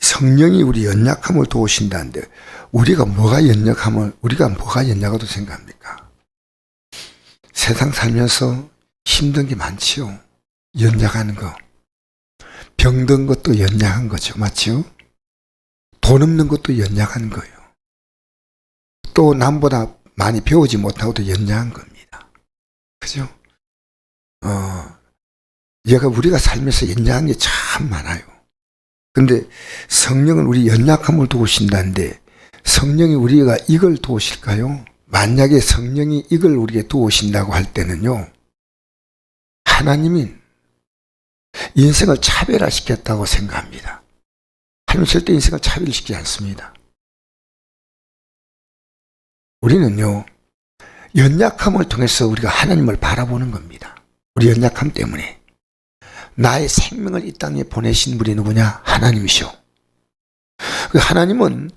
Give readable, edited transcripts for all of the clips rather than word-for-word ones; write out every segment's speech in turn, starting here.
성령이 우리 연약함을 도우신다는데 우리가 뭐가 연약하다고 생각합니까? 세상 살면서 힘든 게 많지요. 연약한 거. 병든 것도 연약한 거죠. 맞죠? 돈 없는 것도 연약한 거예요. 또 남보다 많이 배우지 못하고도 연약한 겁니다. 그죠? 우리가 살면서 연약한 게 참 많아요. 근데 성령은 우리 연약함을 도우신다는데 성령이 우리가 이걸 도우실까요? 만약에 성령이 이걸 우리에게 도우신다고 할 때는요, 하나님이 인생을 차별화시켰다고 생각합니다. 하나님 절대 인생을 차별시키지 않습니다. 우리는요, 연약함을 통해서 우리가 하나님을 바라보는 겁니다. 우리 연약함 때문에. 나의 생명을 이 땅에 보내신 분이 누구냐? 하나님이시오. 하나님은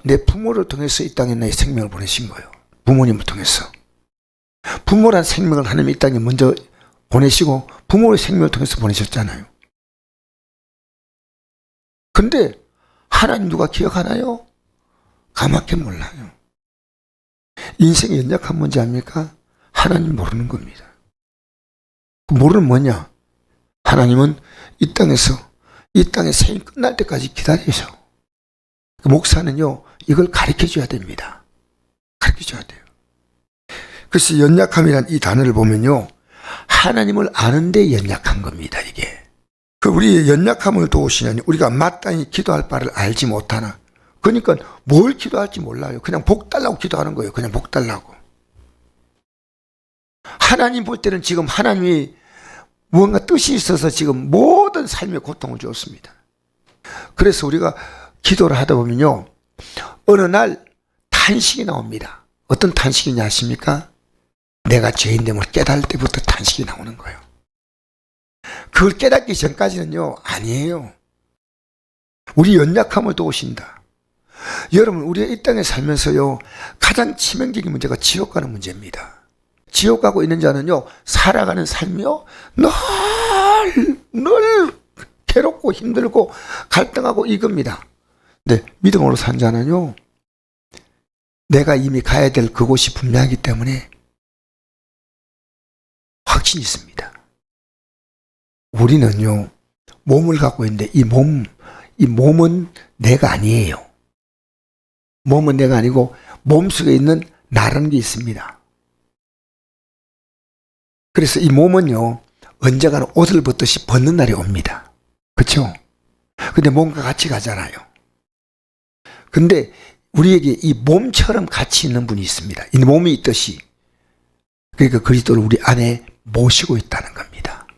내 부모를 통해서 이 땅에 나의 생명을 보내신 거예요. 부모님을 통해서. 부모란 생명을 하나님이 이 땅에 먼저 보내시고 부모의 생명을 통해서 보내셨잖아요. 근데 하나님 누가 기억하나요? 가맣게 몰라요. 인생의 연약한 문제 아닙니까? 하나님 모르는 겁니다. 모르는 뭐냐? 하나님은 이 땅의 생이 끝날 때까지 기다리셔. 목사는요, 이걸 가르쳐 줘야 됩니다. 가르쳐 줘야 돼요. 그래서 연약함이란 이 단어를 보면요, 하나님을 아는데 연약한 겁니다, 이게. 우리의 연약함을 도우시냐니 우리가 마땅히 기도할 바를 알지 못하나. 그러니까 뭘 기도할지 몰라요. 그냥 복 달라고 기도하는 거예요. 그냥 복 달라고. 하나님 볼 때는 지금 하나님이 무언가 뜻이 있어서 지금 모든 삶에 고통을 주었습니다. 그래서 우리가 기도를 하다 보면요, 어느 날 탄식이 나옵니다. 어떤 탄식이냐 아십니까? 내가 죄인됨을 깨달을 때부터 탄식이 나오는 거예요. 그걸 깨닫기 전까지는요, 아니에요. 우리 연약함을 도우신다. 여러분, 우리가 이 땅에 살면서요, 가장 치명적인 문제가 지옥 가는 문제입니다. 지옥 가고 있는 자는요, 살아가는 삶이요, 늘 괴롭고 힘들고 갈등하고 이겁니다. 근데 믿음으로 산 자는요, 내가 이미 가야 될 그곳이 분명하기 때문에 확신이 있습니다. 우리는요, 몸을 갖고 있는데 이 몸은 내가 아니에요. 몸은 내가 아니고 몸속에 있는 나라는 게 있습니다. 그래서 이 몸은요, 언젠가는 옷을 벗듯이 벗는 날이 옵니다. 그렇죠? 근데 몸과 같이 가잖아요. 근데 우리에게 이 몸처럼 같이 있는 분이 있습니다. 이 몸이 있듯이. 그러니까 그리스도를 우리 안에 모시고 있다는 겁니다.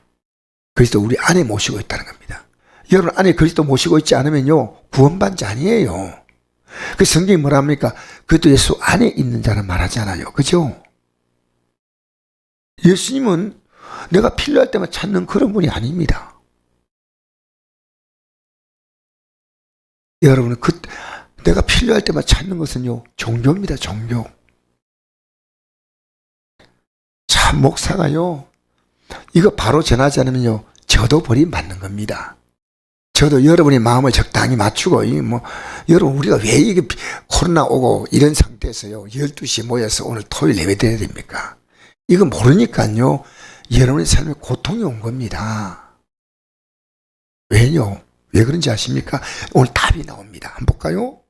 그리스도 우리 안에 모시고 있다는 겁니다. 여러분 안에 그리스도 모시고 있지 않으면요, 구원받은 자 아니에요. 그 성경이 뭐라 합니까? 그리스도 예수 안에 있는 자는 말하잖아요. 그죠? 예수님은 내가 필요할 때만 찾는 그런 분이 아닙니다. 여러분은 내가 필요할 때만 찾는 것은요, 종교입니다. 종교. 참, 목사가요, 이거 바로 전하지 않으면요, 저도 버림받는 겁니다. 저도 여러분의 마음을 적당히 맞추고, 여러분, 우리가 왜 이게 코로나 오고 이런 상태에서요, 12시에 모여서 오늘 토요일 예배 드려야 됩니까? 이거 모르니까요, 여러분의 삶에 고통이 온 겁니다. 왜요? 왜 그런지 아십니까? 오늘 답이 나옵니다. 한번 볼까요?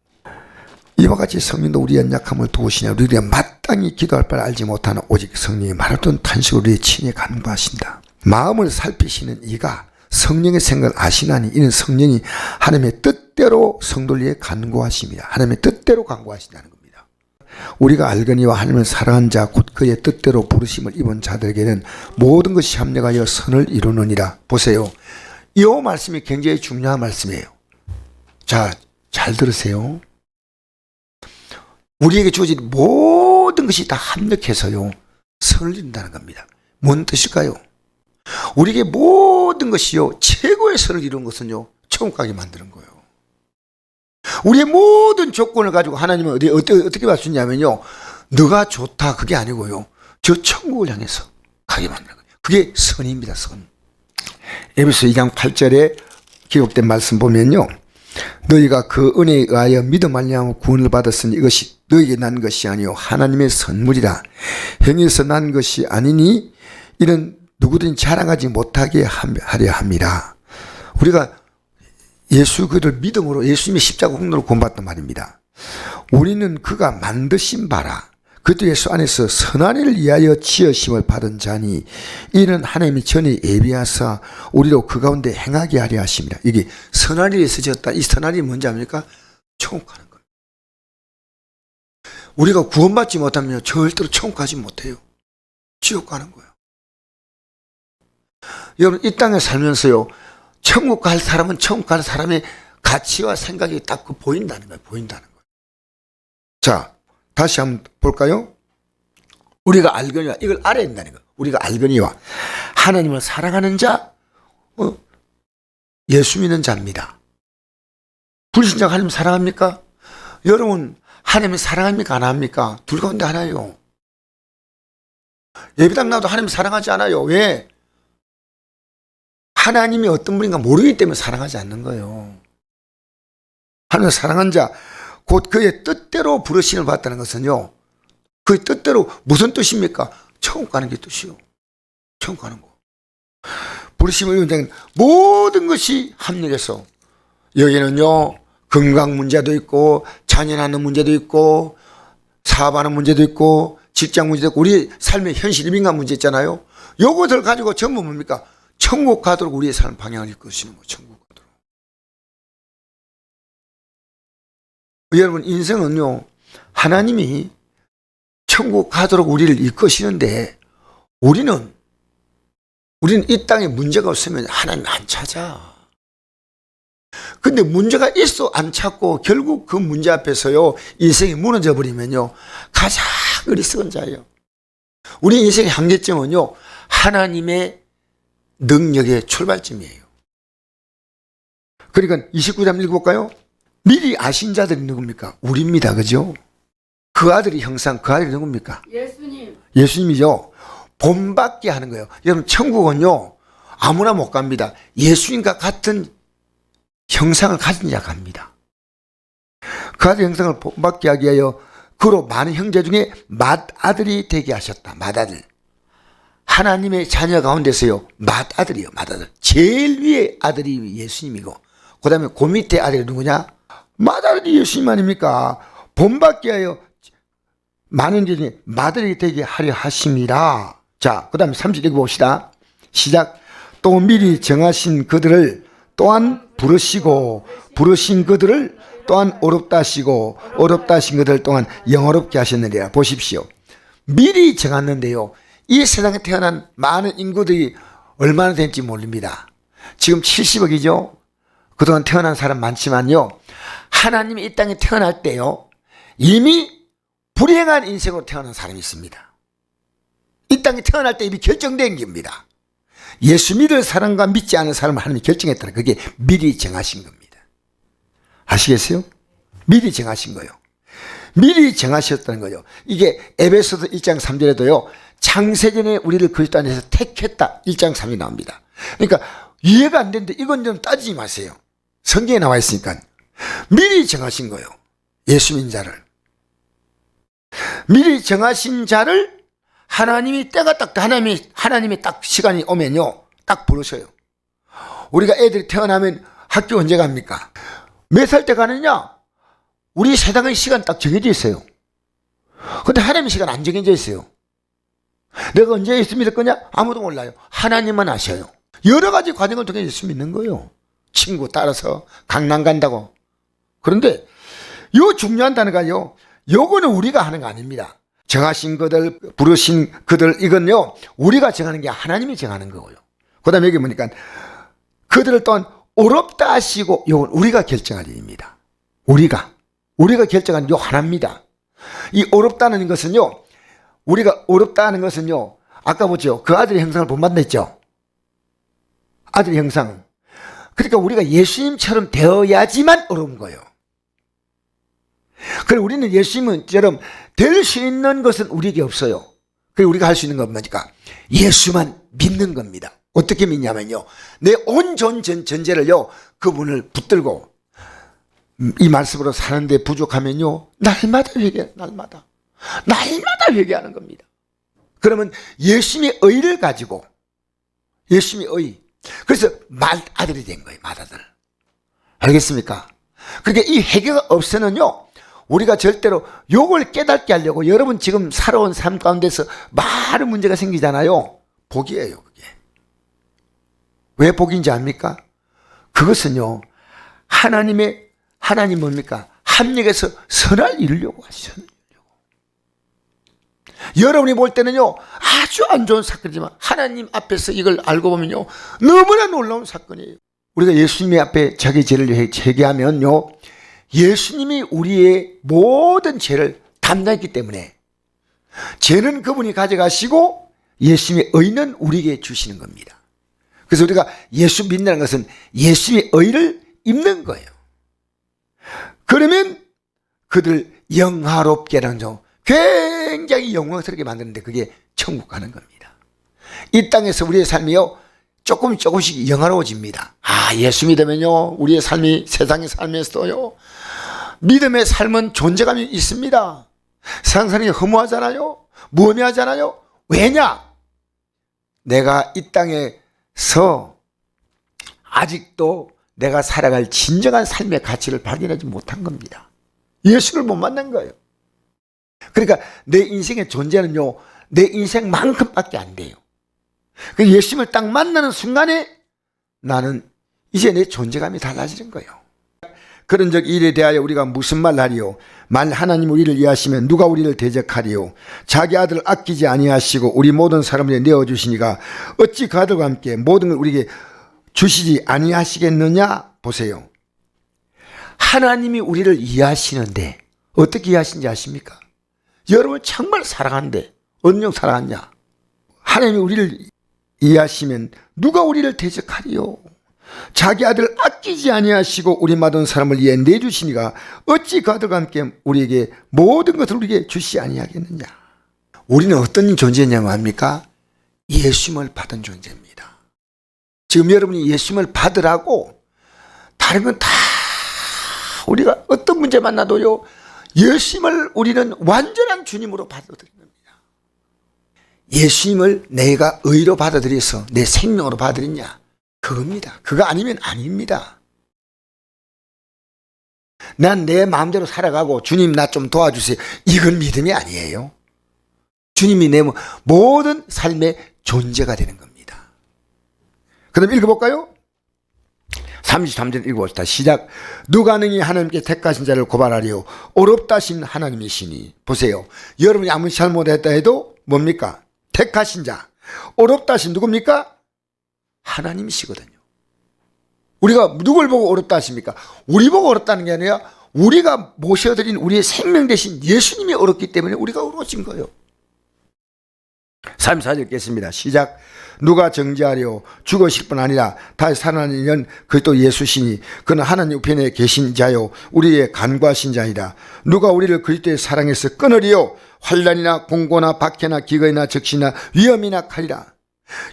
이와 같이 성령도 우리 연약함을 도우시냐. 우리가 마땅히 기도할 바를 알지 못하는 오직 성령이 말하던 탄식으로 우리의 친히 간구하신다. 마음을 살피시는 이가 성령의 생각을 아시나니 이는 성령이 하나님의 뜻대로 성도를 위해 간구하십니다. 하나님의 뜻대로 간구하신다는 겁니다. 우리가 알거니와 하나님을 사랑한 자 곧 그의 뜻대로 부르심을 입은 자들에게는 모든 것이 합력하여 선을 이루느니라. 보세요. 이 말씀이 굉장히 중요한 말씀이에요. 자, 잘 들으세요. 우리에게 주어진 모든 것이 다 합력해서요, 선을 이룬다는 겁니다. 뭔 뜻일까요? 우리에게 모든 것이요, 최고의 선을 이룬 것은요, 천국 가게 만드는 거예요. 우리의 모든 조건을 가지고 하나님은 어떻게 봤었냐면요, 너가 좋다 그게 아니고요, 저 천국을 향해서 가게 만드는 거예요. 그게 선입니다. 선. 에베소 2장 8절에 기록된 말씀 보면요, 너희가 그 은혜에 의하여 믿음 말미암아 구원을 받았으니 이것이 너희에게 난 것이 아니요 하나님의 선물이라. 행위에서 난 것이 아니니 이는 누구든지 자랑하지 못하게 하려 함이라. 우리가 예수 그를 믿음으로 예수님의 십자가 공로로 구원받단 말입니다. 우리는 그가 만드신 바라 그도 예수 안에서 선한 일을 위하여 지으심을 받은 자니 이는 하나님이 전에 예비하사 우리로 그 가운데 행하게 하려 하심이라. 이게 선한 일에 쓰셨다. 이 선한 일이 뭔지 압니까? 천국 가는 거예요. 우리가 구원받지 못하면 절대로 천국 가지 못해요. 지옥 가는 거예요. 여러분 이 땅에 살면서요 천국 갈 사람은 천국 갈 사람의 가치와 생각이 딱 보인다는 거예요. 보인다는 거예요. 자, 다시 한번 볼까요? 우리가 알거니와 이걸 알아야 된다는 거예요. 우리가 알거니와 하나님을 사랑하는 자, 예수 믿는 자입니다. 불신자가 하나님 사랑합니까? 여러분 하나님을 사랑합니까? 안 합니까? 둘 가운데 하나예요. 예배당 나도 하나님 사랑하지 않아요. 왜? 하나님이 어떤 분인가 모르기 때문에 사랑하지 않는 거예요. 하나님을 사랑한 자, 곧 그의 뜻대로 부르심을 받다는 것은요, 그 뜻대로 무슨 뜻입니까? 천국 가는 게 뜻이요. 천국 가는 거. 부르심을 의한 모든 것이 합력해서 여기는요, 건강 문제도 있고, 자녀 낳는 문제도 있고, 사업하는 문제도 있고, 직장 문제도 있고, 우리 삶의 현실 민감 문제 있잖아요. 요것을 가지고 전부 뭡니까? 천국 가도록 우리의 삶 방향을 이끄시는 거예요. 천국 가도록. 여러분 인생은요 하나님이 천국 가도록 우리를 이끄시는데 우리는 이 땅에 문제가 없으면 하나님 안 찾아. 근데 문제가 있어 안 찾고 결국 그 문제 앞에서요 인생이 무너져 버리면요 가장 어리석은 자예요. 우리 인생의 한계점은요 하나님의 능력의 출발점이에요. 그러니까 29장 읽어볼까요? 미리 아신 자들이 누굽니까? 우리입니다. 그죠? 그 아들이 형상, 그 아들이 누굽니까? 예수님. 예수님이죠. 본받게 하는 거예요. 여러분 천국은요 아무나 못 갑니다. 예수님과 같은 형상을 가진 자가 갑니다. 그 아들 형상을 본받게 하기 위하여 그로 많은 형제 중에 맏아들이 되게 하셨다. 맏아들. 하나님의 자녀 가운데서요 맏아들이요. 맏아들. 제일 위에 아들이 예수님이고 그 다음에 그 밑에 아들이 누구냐? 맏아들이 예수님 아닙니까? 본받게 하여 많은 중에 맏아들이 되게 하려 하심이라. 자, 그 다음에 30 읽어봅시다. 시작. 또 미리 정하신 그들을 또한 부르시고 부르신 그들을 또한 어렵다 하시고 어렵다 하신 그들 또한 영어롭게 하셨느니라. 보십시오. 미리 정했는데요 이 세상에 태어난 많은 인구들이 얼마나 될지 모릅니다. 지금 70억이죠. 그동안 태어난 사람 많지만요 하나님이 이 땅에 태어날 때요 이미 불행한 인생으로 태어난 사람이 있습니다. 이 땅에 태어날 때 이미 결정된 겁니다. 예수 믿을 사람과 믿지 않은 사람을 하나님이 결정했다는 그게 미리 정하신 겁니다. 아시겠어요? 미리 정하신 거예요. 미리 정하셨다는 거예요. 이게 에베소서 1장 3절에도요 창세전에 우리를 그리스도 안에서 택했다 1장 3이 나옵니다. 그러니까 이해가 안 되는데 이건 좀 따지지 마세요. 성경에 나와 있으니까 미리 정하신 거예요. 예수 믿는 자를 미리 정하신 자를 하나님이 때가 딱 하나님이 딱 시간이 오면요 딱 부르셔요. 우리가 애들이 태어나면 학교 언제 갑니까? 몇 살 때 가느냐? 우리 세상의 시간 딱 정해져 있어요. 근데 하나님의 시간 안 정해져 있어요. 내가 언제 예수 믿을 거냐? 아무도 몰라요. 하나님만 아셔요. 여러 가지 과정을 통해 예수 믿는 거예요. 친구 따라서 강남 간다고. 그런데 요 중요한 단어가요 요거는 우리가 하는 거 아닙니다. 정하신 그들 부르신 그들 이건요 우리가 정하는 게 하나님이 정하는 거고요. 그 다음에 여기 보니까 그들을 또한 어렵다 하시고 요건 우리가 결정할 일입니다. 우리가 결정하는 요 하나입니다. 이 어렵다는 것은요 우리가 어렵다는 것은요 아까 보죠 그 아들의 형상을 본받는다 했죠. 아들의 형상. 그러니까 우리가 예수님처럼 되어야지만 어려운 거예요. 그리고 우리는 예수님처럼 될 수 있는 것은 우리에게 없어요. 그리고 우리가 할 수 있는 건 뭡니까? 예수만 믿는 겁니다. 어떻게 믿냐면요 내 온 전제를요 그분을 붙들고 이 말씀으로 사는데 부족하면요, 날마다 회개, 날마다 회개하는 겁니다. 그러면 예수님의 의를 가지고, 예수님의 의, 그래서 맏아들이 된 거예요. 맏아들. 알겠습니까? 그러니까 이 회개가 없으면요, 우리가 절대로 요걸 깨닫게 하려고, 여러분 지금 살아온 삶 가운데서 많은 문제가 생기잖아요. 복이에요, 그게. 왜 복인지 압니까? 그것은요, 하나님 뭡니까? 합력해서 선을 이루려고 하시죠. 여러분이 볼 때는요, 아주 안 좋은 사건이지만 하나님 앞에서 이걸 알고 보면요, 너무나 놀라운 사건이에요. 우리가 예수님 앞에 자기 죄를 제기하면요, 예수님이 우리의 모든 죄를 담당했기 때문에 죄는 그분이 가져가시고 예수님의 의는 우리에게 주시는 겁니다. 그래서 우리가 예수 믿는다는 것은 예수님의 의를 입는 거예요. 그러면 그들 영화롭게라는 점, 굉장히 영광스럽게 만드는데 그게 천국 가는 겁니다. 이 땅에서 우리의 삶이요, 조금씩 영화로워집니다. 예수 믿으면요, 우리의 삶이 세상의 삶에서도요, 믿음의 삶은 존재감이 있습니다. 세상 사람이 허무하잖아요. 무의미하잖아요. 왜냐? 내가 이 땅에서 아직도 내가 살아갈 진정한 삶의 가치를 발견하지 못한 겁니다. 예수를 못 만난 거예요. 그러니까 내 인생의 존재는요, 내 인생만큼밖에 안 돼요. 예수님을 딱 만나는 순간에 나는 이제 내 존재감이 달라지는 거예요. 그런 적 일에 대하여 우리가 무슨 말 하리요? 만 하나님 우리를 이해하시면 누가 우리를 대적하리요? 자기 아들을 아끼지 아니하시고 우리 모든 사람을 내어주시니가 어찌 그 아들과 함께 모든 걸 우리에게 주시지 아니하시겠느냐? 보세요. 하나님이 우리를 이해하시는데 어떻게 이해하시는지 아십니까? 여러분 정말 사랑하는데 언영 사랑하냐? 하나님이 우리를 이해하시면 누가 우리를 대적하리요? 자기 아들을 아끼지 아니하시고 우리 모든 사람을 위해 내주시니가 어찌 그 아들과 함께 우리에게 모든 것을 우리에게 주시 아니하겠느냐? 우리는 어떤 존재냐고 합니까? 예수님을 받은 존재입니다. 지금 여러분이 예수님을 받으라고 다른 건 다 우리가 어떤 문제 만나도요, 예수님을 우리는 완전한 주님으로 받아들인 겁니다. 예수님을 내가 의로 받아들여서 내 생명으로 받아들였냐? 그겁니다. 그거 아니면 아닙니다. 난 내 마음대로 살아가고 주님 나 좀 도와주세요. 이건 믿음이 아니에요. 주님이 내 모든 삶의 존재가 되는 겁니다. 그럼 읽어볼까요? 33절 읽어봅시다. 시작. 누가 능히 하나님께 택하신 자를 고발하리요? 어렵다 하신 하나님이시니. 보세요. 여러분이 아무리 잘못했다 해도 뭡니까? 택하신 자. 어렵다 하신 누굽니까? 하나님이시거든요. 우리가 누굴 보고 어렵다 하십니까? 우리 보고 어렵다는 게 아니라 우리가 모셔드린 우리의 생명 대신 예수님이 어렵기 때문에 우리가 어려워진 거예요. 34절 읽겠습니다. 시작. 누가 정죄하려 죽으실 뿐 아니라 다시 살아나는 이는 그리스도 예수시니 그는 하나님 우편에 계신 자요 우리의 간구하신 자이다. 누가 우리를 그리스도의 사랑에서 끊으리요? 환난이나 공고나 박해나 기근이나 적시나 위험이나 칼이라.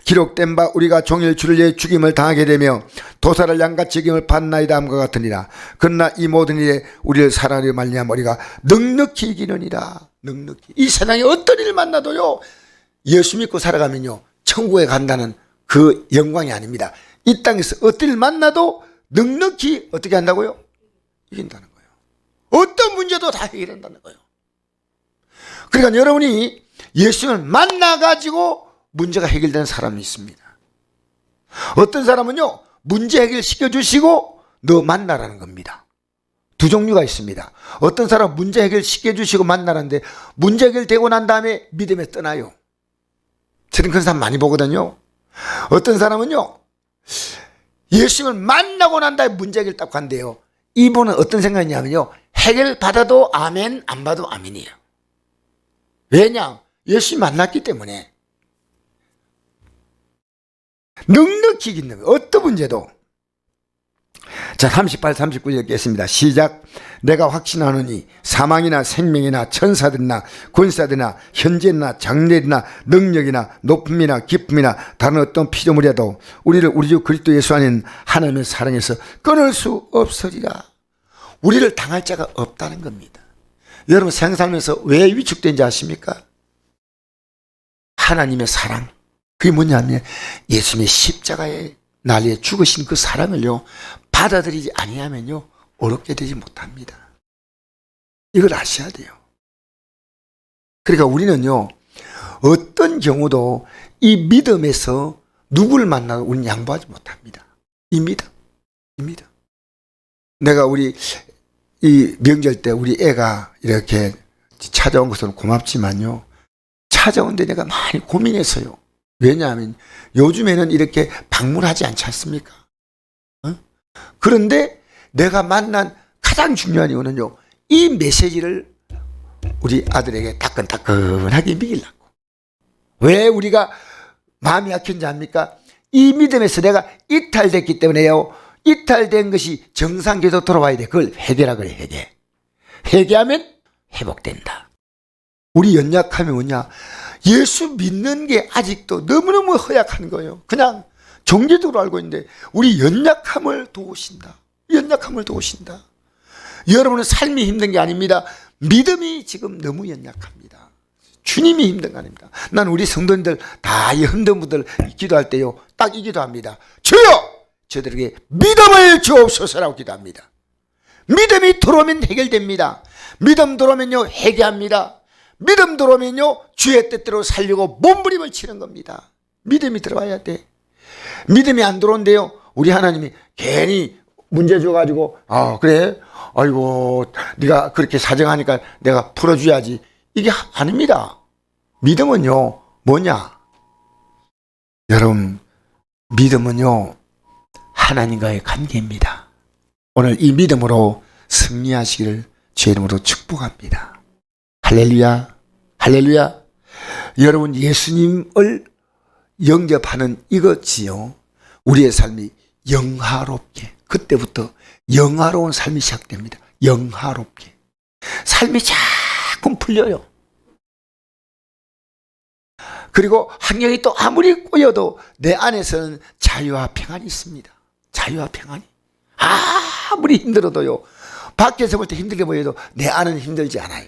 기록된 바 우리가 종일 주를 위해 죽임을 당하게 되며 도살을 양같이 죽임을 받나이다 함과 같으니라. 그러나 이 모든 일에 우리를 사랑하려 말미암아 우리가 넉넉히 이기느니라. 넉넉히. 이 세상에 어떤 일을 만나도요, 예수 믿고 살아가면요, 천국에 간다는 그 영광이 아닙니다. 이 땅에서 어떤 일 만나도 넉넉히 어떻게 한다고요? 이긴다는 거예요. 어떤 문제도 다 해결한다는 거예요. 그러니까 여러분이 예수님을 만나가지고 문제가 해결되는 사람이 있습니다. 어떤 사람은요, 문제 해결시켜 주시고 너 만나라는 겁니다. 두 종류가 있습니다. 어떤 사람은 문제 해결시켜 주시고 만나라는데 문제 해결되고 난 다음에 믿음에 떠나요. 저는 그런 사람 많이 보거든요. 어떤 사람은요, 예수님을 만나고 난 다음에 문제 해결 딱 한대요. 이분은 어떤 생각이냐면요, 해결 받아도 아멘, 안 받아도 아멘이에요. 왜냐? 예수님 만났기 때문에. 넉넉히 이기는 거예요. 어떤 문제도. 자, 38, 39절 읽겠습니다. 시작. 내가 확신하노니 사망이나 생명이나 천사들이나 군사들이나 현재나 장래나 능력이나 높음이나 깊음이나 다른 어떤 피조물이라도 우리를 우리 주 그리스도 예수 안에 하나님의 사랑에서 끊을 수 없으리라. 우리를 당할 자가 없다는 겁니다. 여러분 생살면서 왜 위축된지 아십니까? 하나님의 사랑, 그게 뭐냐면 예수님의 십자가에 날리에 죽으신 그 사랑을요 받아들이지 아니하면요 어렵게 되지 못합니다. 이걸 아셔야 돼요. 그러니까 우리는요 어떤 경우도 이 믿음에서 누구를 만나도 우리는 양보하지 못합니다. 이 믿음. 내가 우리 이 명절 때 우리 애가 이렇게 찾아온 것은 고맙지만요 찾아온데 내가 많이 고민했어요. 왜냐하면 요즘에는 이렇게 방문하지 않지 않습니까? 그런데 내가 만난 가장 중요한 이유는요 이 메시지를 우리 아들에게 따끈따끈하게 먹이려고. 왜 우리가 마음이 약한지 압니까? 이 믿음에서 내가 이탈됐기 때문에요 이탈된 것이 정상궤도 돌아와야 돼. 그걸 회개라 그래. 회개하면 회복된다. 우리 연약함이 뭐냐? 예수 믿는 게 아직도 너무너무 허약한 거예요. 그냥 종교적으로 알고 있는데 우리 연약함을 도우신다. 여러분은 삶이 힘든 게 아닙니다. 믿음이 지금 너무 연약합니다. 주님이 힘든 거 아닙니다. 난 우리 성도님들 다 이 흔든 분들 기도할 때요 딱 이 기도합니다. 주여! 저들에게 믿음을 주옵소서라고 기도합니다. 믿음이 들어오면 해결됩니다. 믿음 들어오면요 회개합니다. 믿음 들어오면요 주의 뜻대로 살려고 몸부림을 치는 겁니다. 믿음이 들어와야 돼. 믿음이 안 들어온대요 우리 하나님이 괜히 문제 줘가지고 그래 아이고 네가 그렇게 사정하니까 내가 풀어줘야지 이게 아닙니다. 믿음은요 뭐냐? 여러분 믿음은요 하나님과의 관계입니다. 오늘 이 믿음으로 승리하시기를 주의 이름으로 축복합니다. 할렐루야. 여러분 예수님을 영접하는 이것이요 우리의 삶이 영화롭게, 그때부터 영화로운 삶이 시작됩니다. 영화롭게 삶이 자꾸 풀려요. 그리고 환경이 또 아무리 꼬여도 내 안에서는 자유와 평안이 있습니다. 자유와 평안이. 아무리 힘들어도요 밖에서 볼 때 힘들게 보여도 내 안은 힘들지 않아요.